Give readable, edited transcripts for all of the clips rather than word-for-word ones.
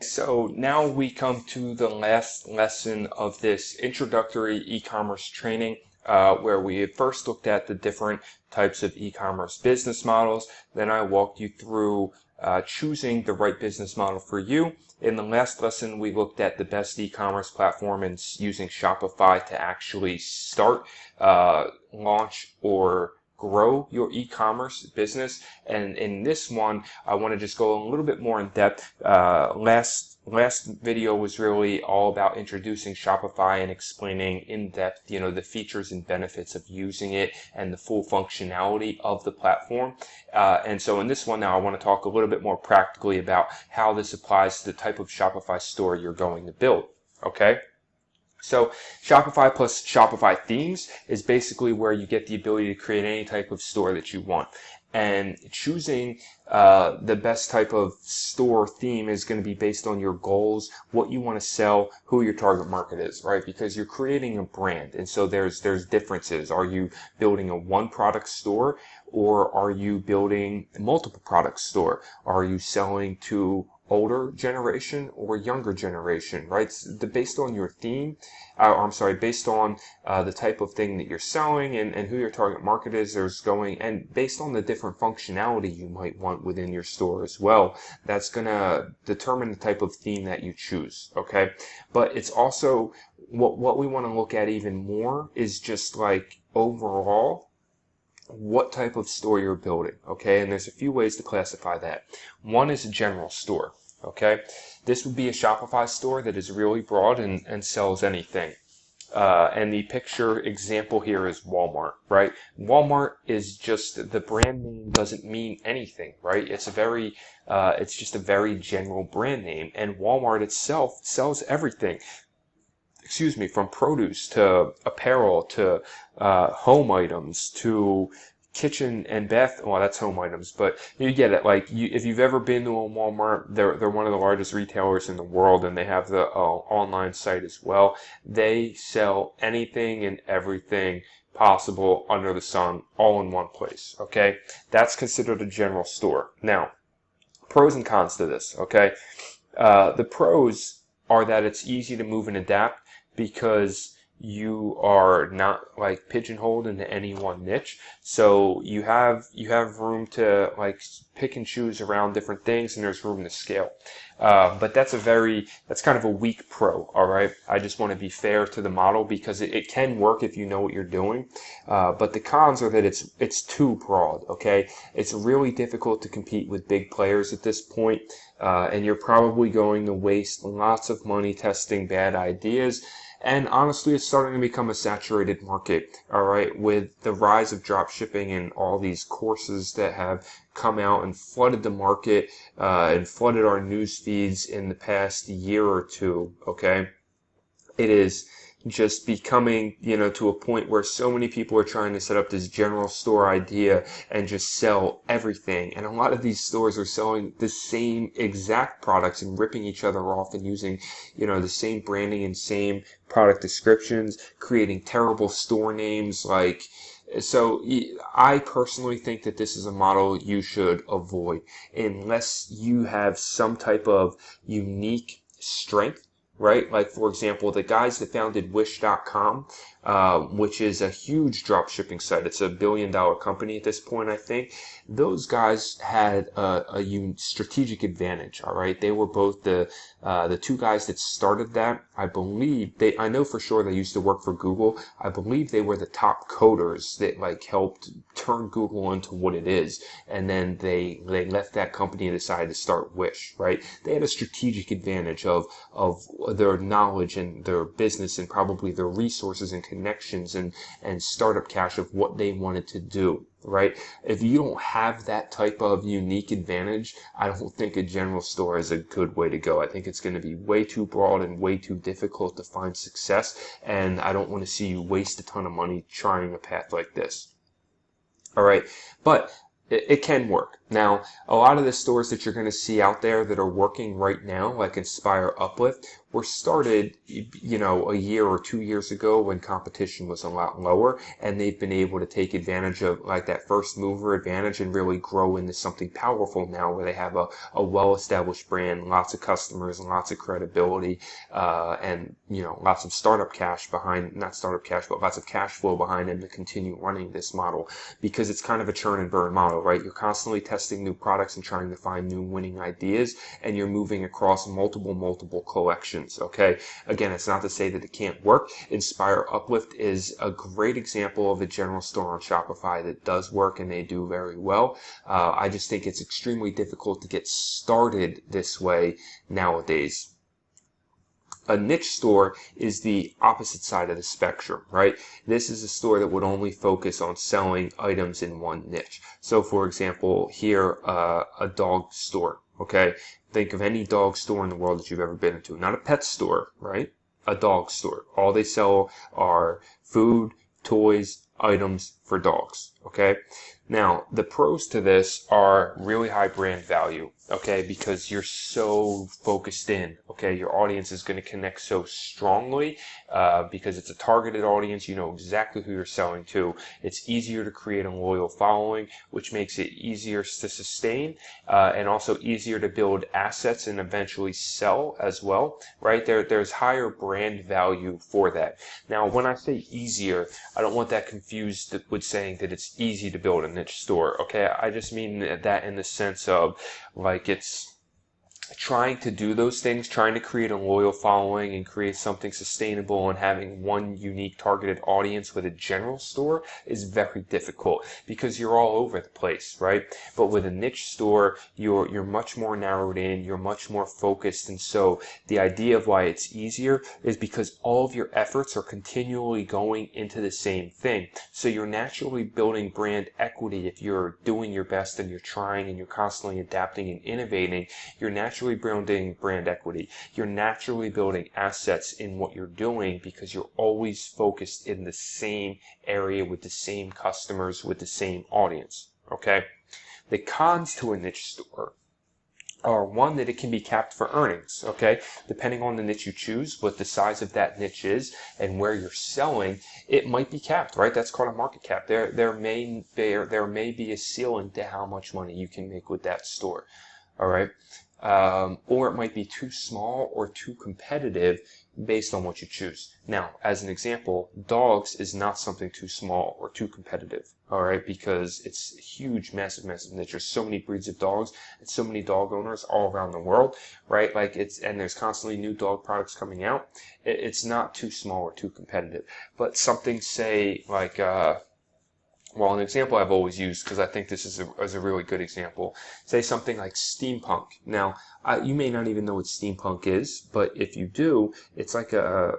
So now we come to the last lesson of this introductory e-commerce training, where we had first looked at the different types of e-commerce business models. Then I walked you through choosing the right business model for you. In the last lesson, we looked at the best e-commerce platform and using Shopify to actually start, launch, or grow your e-commerce business. And in this one, I want to just go a little bit more in depth. Last video was really all about introducing Shopify and explaining in depth, the features and benefits of using it and the full functionality of the platform. And so in this one now, I want to talk a little bit more practically about how this applies to the type of Shopify store you're going to build. Okay? So Shopify plus Shopify themes is basically where you get the ability to create any type of store that you want. And choosing the best type of store theme is going to be based on your goals, what you want to sell, who your target market is, right? Because you're creating a brand. And so there's differences. Are you building a one product store, or are you building a multiple product store? Are you selling to older generation or younger generation, right? Based on your theme, based on the type of thing that you're selling and who your target market is, and based on the different functionality you might want within your store as well, that's gonna determine the type of theme that you choose, okay? But it's also, what we want to look at even more is just like overall, what type of store you're building, okay? And there's a few ways to classify that. One is a general store, okay? This would be a Shopify store that is really broad and sells anything. And the picture example here is Walmart, right? Walmart is just, the brand name doesn't mean anything, right? It's just a very general brand name, and Walmart itself sells everything. From produce to apparel to home items to kitchen and bath. Well, that's home items, but you get it. Like, if you've ever been to a Walmart, they're one of the largest retailers in the world, and they have the online site as well. They sell anything and everything possible under the sun, all in one place. Okay, that's considered a general store. Now, pros and cons to this. Okay, the pros are that it's easy to move and adapt, because you are not like pigeonholed into any one niche. So you have room to like pick and choose around different things, and there's room to scale. But that's kind of a weak pro, all right? I just want to be fair to the model, because it can work if you know what you're doing. But the cons are that it's too broad, okay? It's really difficult to compete with big players at this point, and you're probably going to waste lots of money testing bad ideas. And honestly, it's starting to become a saturated market, all right, with the rise of drop shipping and all these courses that have come out and flooded the market and flooded our news feeds in the past year or two, okay? It is just becoming, to a point where so many people are trying to set up this general store idea and just sell everything. And a lot of these stores are selling the same exact products and ripping each other off and using, the same branding and same product descriptions, creating terrible store names. So I personally think that this is a model you should avoid unless you have some type of unique strength, right? Like, for example, the guys that founded Wish.com, which is a huge drop shipping site. It's $1 billion company at this point, I think. Those guys had a strategic advantage, all right? They were both the two guys that started that. I know for sure they used to work for Google. I believe they were the top coders that like helped turn Google into what it is. And then they left that company and decided to start Wish, right? They had a strategic advantage of their knowledge and their business and probably their resources and connections and startup cash of what they wanted to do, right? If you don't have that type of unique advantage, I don't think a general store is a good way to go. I think it's going to be way too broad and way too difficult to find success, and I don't want to see you waste a ton of money trying a path like this. All right, but it can work. Now, a lot of the stores that you're going to see out there that are working right now, like Inspire Uplift, were started, a year or 2 years ago when competition was a lot lower, and they've been able to take advantage of like that first mover advantage and really grow into something powerful now where they have a well-established brand, lots of customers, and lots of credibility, and lots of startup cash behind, not startup cash, but lots of cash flow behind them to continue running this model, because it's kind of a churn and burn model, right? You're constantly testing new products and trying to find new winning ideas, and you're moving across multiple collections, okay? Again, it's not to say that it can't work. Inspire Uplift is a great example of a general store on Shopify that does work, and they do very well. I just think it's extremely difficult to get started this way nowadays. A niche store is the opposite side of the spectrum, right? This is a store that would only focus on selling items in one niche. So for example, here, a dog store, okay? Think of any dog store in the world that you've ever been into. Not a pet store, right? A dog store. All they sell are food, toys, items for dogs, okay? Now, the pros to this are really high brand value, okay, because you're so focused in, okay? Your audience is going to connect so strongly because it's a targeted audience. You know exactly who you're selling to. It's easier to create a loyal following, which makes it easier to sustain and also easier to build assets and eventually sell as well, right? There's higher brand value for that. Now, when I say easier, I don't want that confused with saying that it's easy to build a niche store, okay? I just mean that in the sense of like it's trying to do those things, trying to create a loyal following and create something sustainable and having one unique targeted audience with a general store is very difficult because you're all over the place, right? But with a niche store, you're much more narrowed in, you're much more focused, and so the idea of why it's easier is because all of your efforts are continually going into the same thing. So you're naturally building brand equity if you're doing your best and you're trying and you're constantly adapting and innovating. You're naturally building brand equity. You're naturally building assets in what you're doing because you're always focused in the same area with the same customers, with the same audience, okay? The cons to a niche store are one, that it can be capped for earnings, okay? Depending on the niche you choose, what the size of that niche is, and where you're selling, it might be capped, right? That's called a market cap. There may be a ceiling to how much money you can make with that store, all right? Or it might be too small or too competitive based on what you choose. Now, as an example, dogs is not something too small or too competitive, all right, because it's a huge, massive niche. There's so many breeds of dogs and so many dog owners all around the world, right? Like and there's constantly new dog products coming out. It's not too small or too competitive, but something, say, like, well, an example I've always used, because I think this is a really good example, say something like steampunk. Now, you may not even know what steampunk is, but if you do, it's like a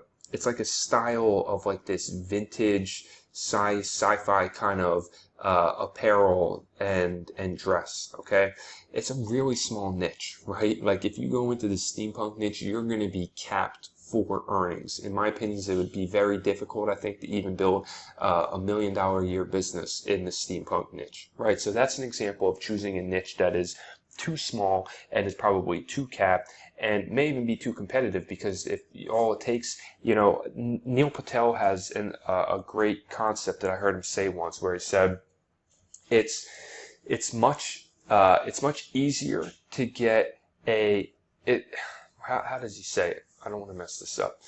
style of like this vintage sci-fi kind of apparel and dress, okay? It's a really small niche, right? Like if you go into the steampunk niche, you're going to be capped for earnings. In my opinion, it would be very difficult, I think, to even build $1 million a year business in the steampunk niche, right? So that's an example of choosing a niche that is too small and is probably too capped and may even be too competitive, because if all it takes, Neil Patel has a great concept that I heard him say once, where he said it's much easier to get how does he say it? I don't want to mess this up.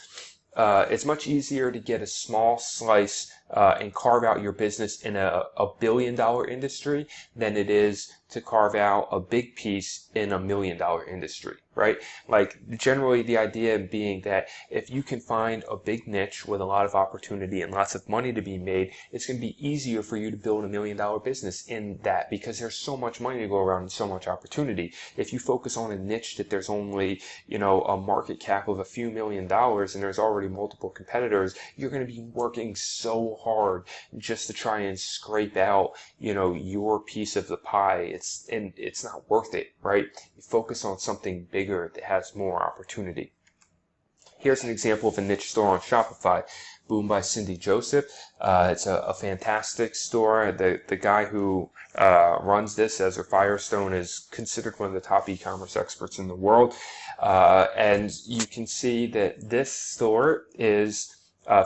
It's much easier to get a small slice and carve out your business in a billion-dollar industry than it is to carve out a big piece in $1 million industry, right? Like generally the idea being that if you can find a big niche with a lot of opportunity and lots of money to be made, it's going to be easier for you to build $1 million business in that, because there's so much money to go around and so much opportunity. If you focus on a niche that there's only, a market cap of a few $1 million and there's already multiple competitors, you're going to be working so hard just to try and scrape out, your piece of the pie. It's not worth it, right? You focus on something bigger that has more opportunity. Here's an example of a niche store on Shopify, Boom by Cindy Joseph. It's a fantastic store. The guy who runs this, Ezra Firestone, is considered one of the top e-commerce experts in the world. And you can see that this store is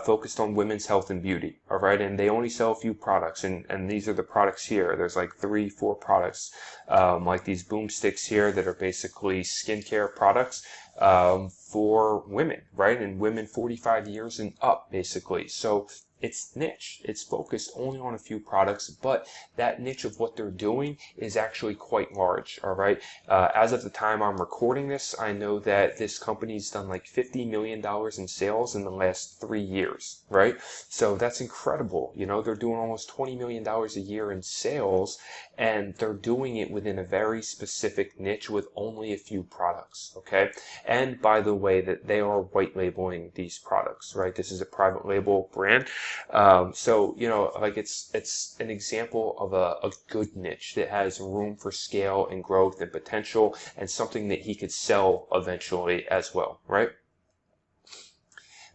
focused on women's health and beauty, all right? And they only sell a few products, and these are the products here. There's like 3-4 products, like these boomsticks here that are basically skincare products for women, right? And women 45 years and up, basically. So it's niche. It's focused only on a few products, but that niche of what they're doing is actually quite large, all right? As of the time I'm recording this, I know that this company's done like $50 million in sales in the last 3 years, right? So that's incredible. You know, they're doing almost $20 million a year in sales, and they're doing it within a very specific niche with only a few products, okay? And by the way, that they are white labeling these products, right? This is a private label brand. So, you know, like it's an example of a good niche that has room for scale and growth and potential, and something that he could sell eventually as well, right?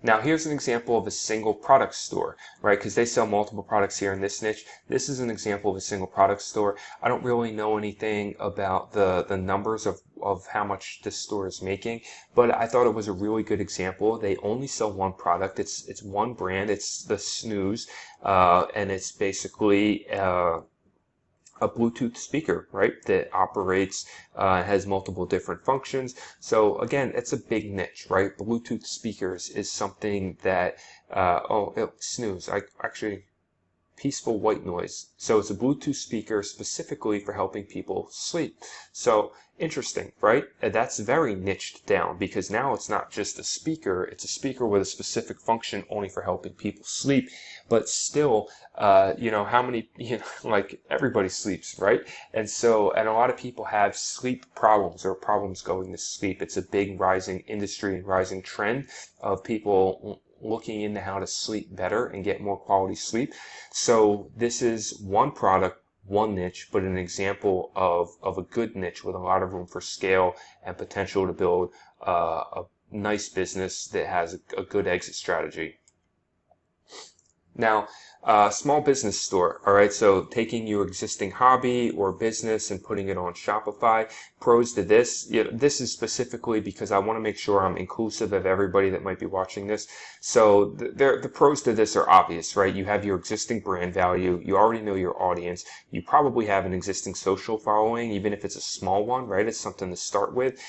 Now, here's an example of a single product store, right? Because they sell multiple products here in this niche. This is an example of a single product store. I don't really know anything about the numbers of how much this store is making, but I thought it was a really good example. They only sell one product. It's one brand. It's the Snooze, and it's basically a Bluetooth speaker, right, that operates, has multiple different functions. So again, it's a big niche, right? Bluetooth speakers is something that, Snooze, peaceful white noise. So it's a Bluetooth speaker specifically for helping people sleep. So interesting, right? And that's very niched down, because now it's not just a speaker, it's a speaker with a specific function only for helping people sleep. But still, you know, how many, you know, like everybody sleeps, right? And so, and a lot of people have sleep problems or problems going to sleep. It's a big rising industry and rising trend of people looking into how to sleep better and get more quality sleep. So this is one product, one niche, but an example of a good niche with a lot of room for scale and potential to build a nice business that has a good exit strategy. Now, small business store, all right, so taking your existing hobby or business and putting it on Shopify. Pros to this, you know, this is specifically because I want to make sure I'm inclusive of everybody that might be watching this. So the pros to this are obvious, right? You have your existing brand value, you already know your audience, you probably have an existing social following, even if it's a small one, right? It's something to start with.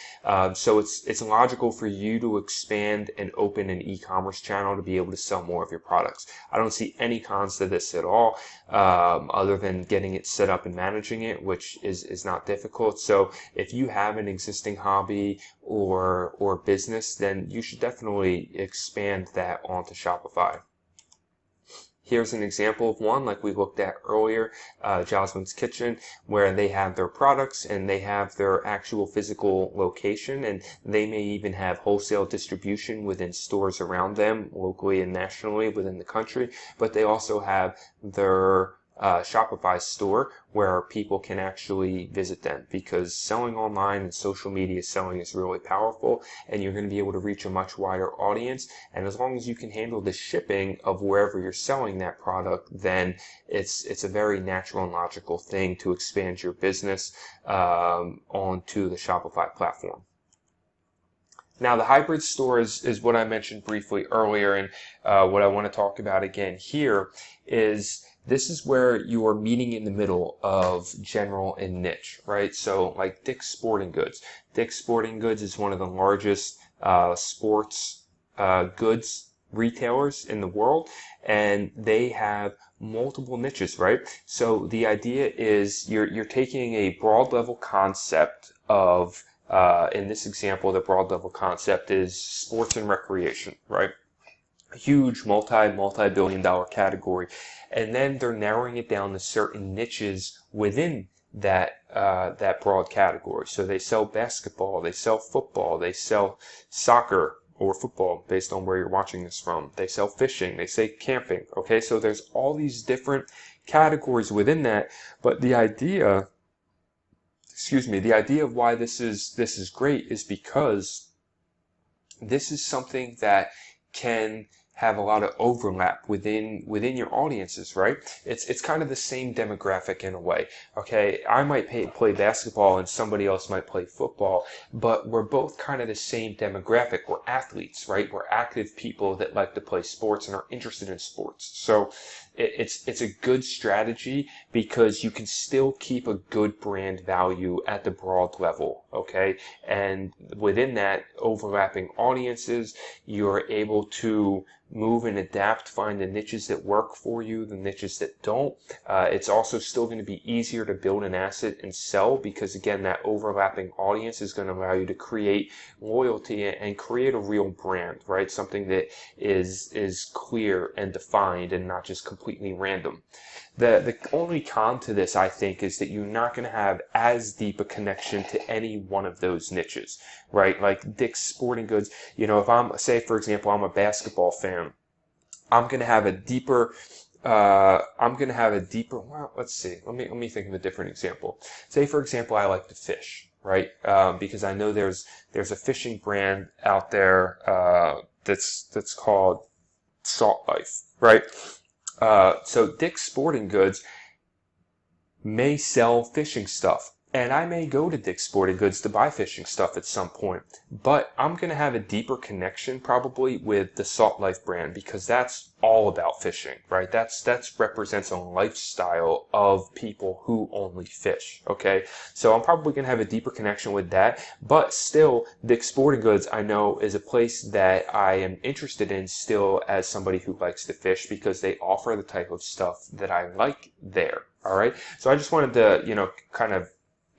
So it's logical for you to expand and open an e-commerce channel to be able to sell more of your products. I don't see any cons to this at all, other than getting it set up and managing it, which is not difficult. So if you have an existing hobby or business, then you should definitely expand that onto Shopify. Here's an example of one like we looked at earlier, Jasmine's Kitchen, where they have their products and they have their actual physical location, and they may even have wholesale distribution within stores around them, locally and nationally within the country, but they also have their Shopify store where people can actually visit them, because selling online and social media selling is really powerful, and you're going to be able to reach a much wider audience. And as long as you can handle the shipping of wherever you're selling that product, then it's a very natural and logical thing to expand your business onto the Shopify platform. Now, the hybrid store is what I mentioned briefly earlier, and what I want to talk about again here is this is where you are meeting in the middle of general and niche, right? So like Dick's Sporting Goods. Dick's Sporting Goods is one of the largest sports goods retailers in the world, and they have multiple niches, right? So the idea is you're taking a broad level concept of, in this example, the broad level concept is sports and recreation, right? A huge multi-billion dollar category, and then they're narrowing it down to certain niches within that broad category. So they sell basketball, they sell football, they sell soccer or football based on where you're watching this from. They sell fishing, they say camping. Okay, so there's all these different categories within that, but the idea of why this is great is because this is something that can have a lot of overlap within your audiences, right? It's kind of the same demographic in a way. Okay, I might play basketball and somebody else might play football, but we're both kind of the same demographic. We're athletes, right? We're active people that like to play sports and are interested in sports. So it's a good strategy because you can still keep a good brand value at the broad level, okay? And within that overlapping audiences, you're able to move and adapt, find the niches that work for you, the niches that don't. It's also still going to be easier to build an asset and sell because, again, that overlapping audience is going to allow you to create loyalty and create a real brand, right? Something that is clear and defined and not just completely random. The only con to this, I think, is that you're not going to have as deep a connection to any one of those niches, right? Like Dick's Sporting Goods, if say, for example, I'm a basketball fan, I'm going to have a deeper, well, let's see, let me think of a different example. Say, for example, I like to fish, right? Because I know there's a fishing brand out there, that's called Salt Life, right? So Dick's Sporting Goods may sell fishing stuff, and I may go to Dick's Sporting Goods to buy fishing stuff at some point, but I'm going to have a deeper connection probably with the Salt Life brand because that's all about fishing, right? That's represents a lifestyle of people who only fish, okay? So I'm probably going to have a deeper connection with that, but still Dick's Sporting Goods I know is a place that I am interested in still as somebody who likes to fish because they offer the type of stuff that I like there. All right. So I just wanted to, kind of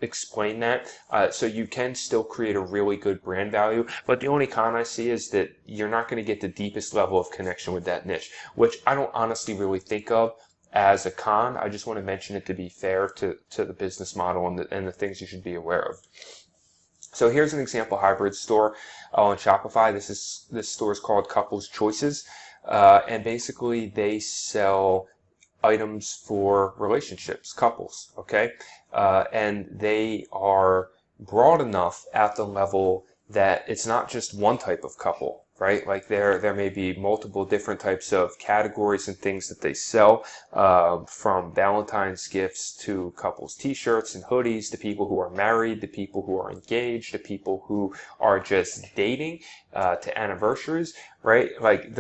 explain that. So you can still create a really good brand value, but the only con I see is that you're not going to get the deepest level of connection with that niche, which I don't honestly really think of as a con. I just want to mention it to be fair to the business model and the things you should be aware of. So here's an example hybrid store on Shopify. This store is called Couples Choices, and basically they sell items for relationships, couples, okay? And they are broad enough at the level that it's not just one type of couple, right? Like there may be multiple different types of categories and things that they sell, from Valentine's gifts to couples t-shirts and hoodies, to people who are married, to people who are engaged, to people who are just dating, to anniversaries, right? Like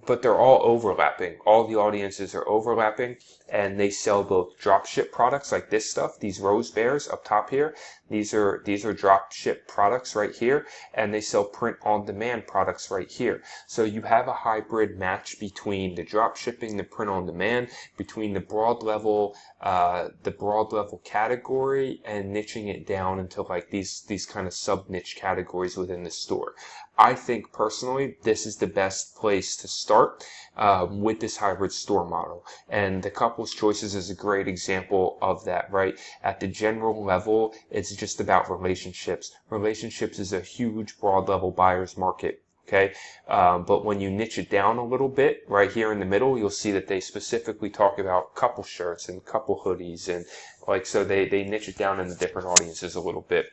but they're all overlapping. All the audiences are overlapping, and they sell both dropship products like this stuff, these rose bears up top here. These are dropship products right here, and they sell print-on-demand products right here. So you have a hybrid match between the dropshipping, the print-on-demand, between the broad level category, and niching it down into like these kind of sub-niche categories within the store. I think personally this is the best place to start with this hybrid store model, and the Couples Choices is a great example of that, right? At the general level, it's just about relationships. Relationships is a huge broad level buyer's market. Okay, but when you niche it down a little bit, right here in the middle, you'll see that they specifically talk about couple shirts and couple hoodies, and like so they niche it down in the different audiences a little bit.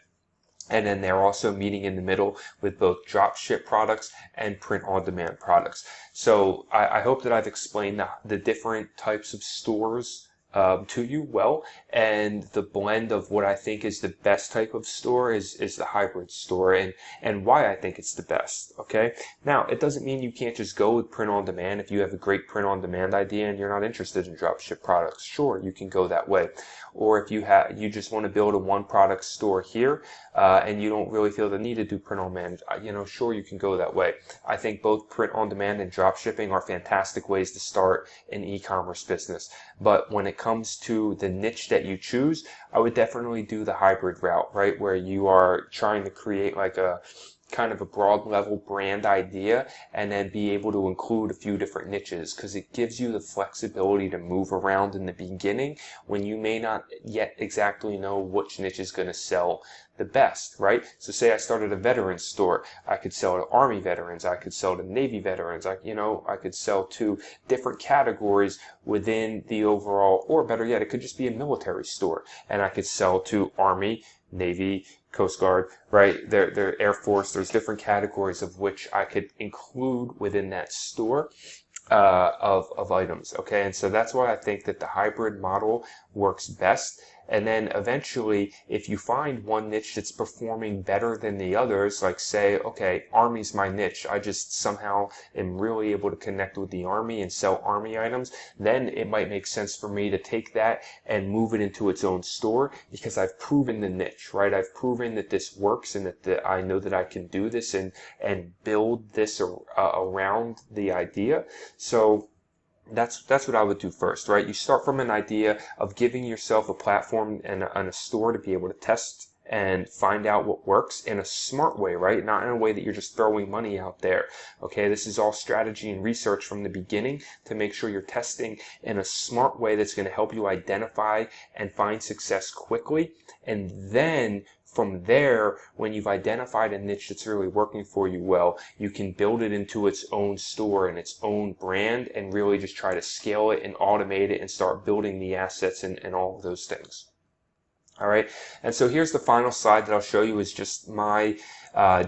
And then they're also meeting in the middle with both dropship products and print-on-demand products. So I hope that I've explained the different types of stores to you well, and the blend of what I think is the best type of store is the hybrid store, and why I think it's the best. Okay, now it doesn't mean you can't just go with print on demand. If you have a great print on demand idea and you're not interested in dropship products, sure, you can go that way. Or if you just want to build a one product store here, and you don't really feel the need to do print on demand, sure, you can go that way. I think both print on demand and dropshipping are fantastic ways to start an e-commerce business. But when it comes to the niche that you choose, I would definitely do the hybrid route, right? Where you are trying to create like a kind of a broad level brand idea and then be able to include a few different niches, because it gives you the flexibility to move around in the beginning when you may not yet exactly know which niche is going to sell the best, right? So say I started a veterans store, I could sell to Army veterans, I could sell to Navy veterans, I could sell to different categories within the overall, or better yet, it could just be a military store, and I could sell to Army, Navy, Coast Guard, right? They're Air Force. There's different categories of which I could include within that store of items. Okay, and so that's why I think that the hybrid model works best. And then eventually, if you find one niche that's performing better than the others, like say, okay, Army's my niche, I just somehow am really able to connect with the Army and sell Army items, then it might make sense for me to take that and move it into its own store, because I've proven the niche, right? I've proven that this works, and that I know that I can do this and build this around the idea. So that's what I would do first, right? You start from an idea of giving yourself a platform and a store to be able to test and find out what works in a smart way, right? Not in a way that you're just throwing money out there. Okay, this is all strategy and research from the beginning to make sure you're testing in a smart way that's going to help you identify and find success quickly. And then from there, when you've identified a niche that's really working for you well, you can build it into its own store and its own brand, and really just try to scale it and automate it and start building the assets and all of those things. All right, and so here's the final slide that I'll show you, is just my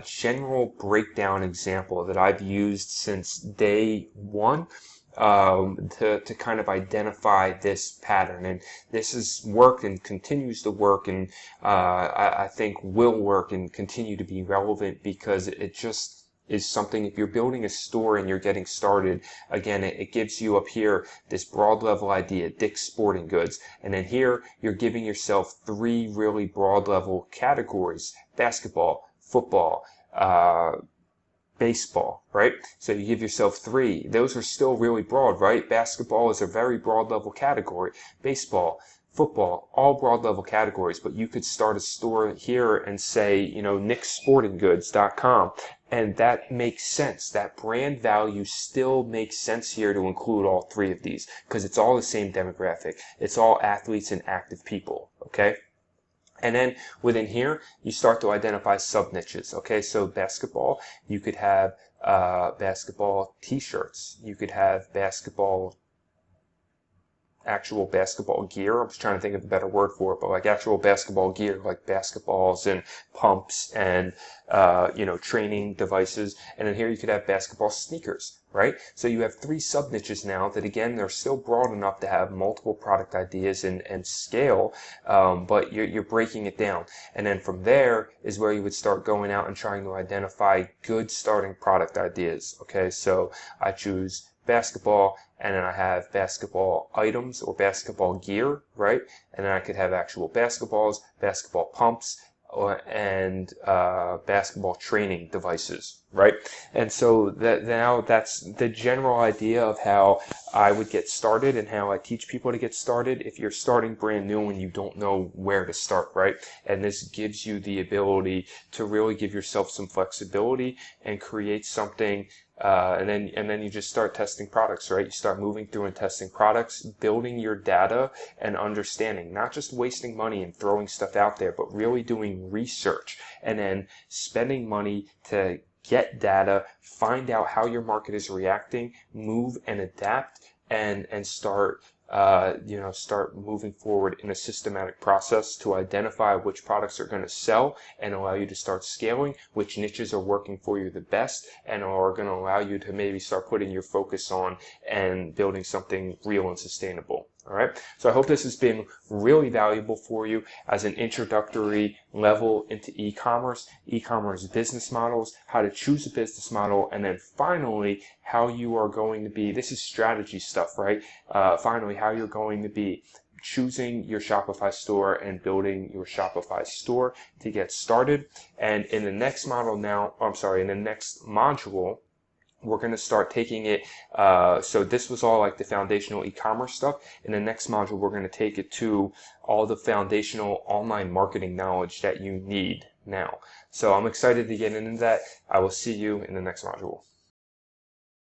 general breakdown example that I've used since day one to kind of identify this pattern. And this has worked and continues to work, and I think will work and continue to be relevant, because it just is something. If you're building a store and you're getting started, again, it gives you up here this broad level idea, Dick's Sporting Goods, and then here you're giving yourself 3 really broad level categories: basketball, football, baseball, right? So you give yourself 3. Those are still really broad, right? Basketball is a very broad level category. Baseball, football, all broad level categories, but you could start a store here and say, nicksportinggoods.com, and that makes sense. That brand value still makes sense here to include all 3 of these, because it's all the same demographic. It's all athletes and active people, okay? And then within here, you start to identify sub-niches. Okay, so basketball, you could have basketball t-shirts. You could have actual basketball gear. I'm just trying to think of a better word for it, but like actual basketball gear, like basketballs and pumps and, training devices. And then here you could have basketball sneakers, right? So you have 3 sub niches now that, again, they're still broad enough to have multiple product ideas and scale, but you're breaking it down. And then from there is where you would start going out and trying to identify good starting product ideas. Okay, so I choose basketball, and then I have basketball items or basketball gear, right? And then I could have actual basketballs, basketball pumps, and basketball training devices, right? And so that's the general idea of how I would get started and how I teach people to get started if you're starting brand new and you don't know where to start, right? And this gives you the ability to really give yourself some flexibility and create something. And then you just start testing products, right? You start moving through and testing products, building your data and understanding, not just wasting money and throwing stuff out there, but really doing research and then spending money to get data, find out how your market is reacting, move and adapt, and start start moving forward in a systematic process to identify which products are going to sell and allow you to start scaling, which niches are working for you the best and are going to allow you to maybe start putting your focus on and building something real and sustainable. All right. So I hope this has been really valuable for you as an introductory level into e-commerce business models, how to choose a business model, and then finally how you are going to be, this is strategy stuff, right? Finally, how you're going to be choosing your Shopify store and building your Shopify store to get started. And in the next module, we're going to start taking it, so this was all like the foundational e-commerce stuff. In the next module, we're going to take it to all the foundational online marketing knowledge that you need now. So I'm excited to get into that. I will see you in the next module.